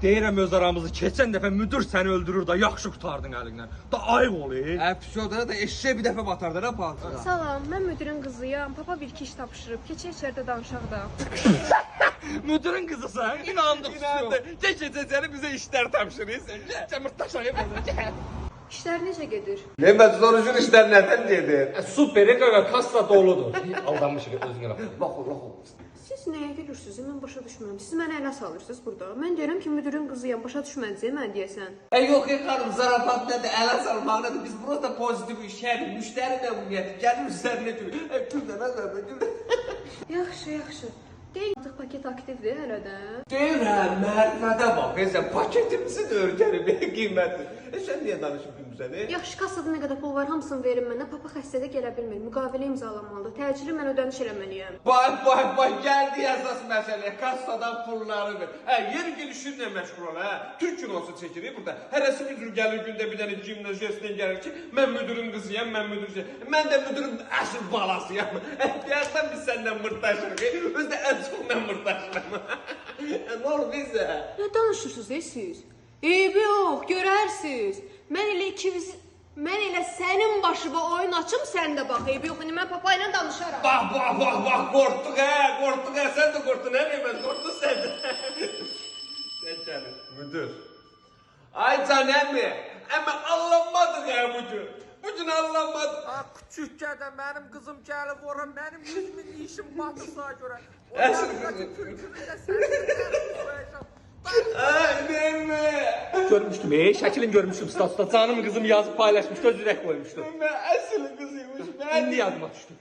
Deyirəm öz aramızı keçən dəfə müdür səni öldürür da yaxşı qurtardın əlindən. Da ayıq ol. Psixodana da eşeğe bir dəfə batardı ha paltıda. Salam, mən müdirin qızıyam. Papa bir iki iş tapşırıb. Keçək içəridə danışaq da. Müdürün kızısan. İnandık. Keçəcək səni bizə işlər tapşırırsan. Çamırtaşa yapacaq. İşlər necə gedir? Mehmet soruşur işler neden gedir? Super, kassa doludur. Aldanmışıq özünə bax. Bax. Siz nəyə gülürsünüz? Mən başa düşmürəm. Siz mənə ələ salırsınız burada. Mən deyirəm ki, müdirin qızıyam. Başa düşmədiniz, mən deyəsən. Yok hanım zarafat nedir, ele salmak nedir? Biz burada pozitif işler, müşteri memnuniyeti, gelir üzerine gül. Gül. Yaxşı. Deyil, artıq paket aktivdir hələ də. Deyirəm, mərifədə bax, sən paketimsin örgərim, qiymətli. Sən niyə danışıbdın səni? Yaxşı, kassada nə qədər pul var, hamısını verin mənə. Papa xəstədə gələ bilmir. Müqavilə imzalamalıdır. Təcili mən ödəniş eləməliyəm. Bax, gəldi əsas məsələ, kassadan pulları ver. Yer gelişinlə məşğul ol, Türk kinosu çəkilir burada. Hərəsi müdür gəlir gündə bir dənə gimnaziyasından gəlir ki, mən müdürün qızıyam, mən də müdürün əsl balasıyam. Deyərsən biz səndən mırtdaşırıq, özdə ən çox mən mırtdaşıram. Nə olur bizə? Nə danışırsınız siz? Eybi yox, görərsiniz. Mən elə sənin başıma oyun açım, sən də bax. Eybi yox, mən papa ilə danışaram. Bax, qorxduq, sən də qorxdun, mən qorxdun sən də. Sən gəlir, müdür. Ay can əmi allanmadıq bu gün allanmadıq. Küçük gədə mənim qızım gəlib ora, mənim 100 min işim batırsa görə. Görmüştüm, şəkilin görmüştüm statusda. Canım kızım yazıp paylaşmışdı, öz ürək koymuştu. Əsl qızıymış. İndi yadıma düşdü.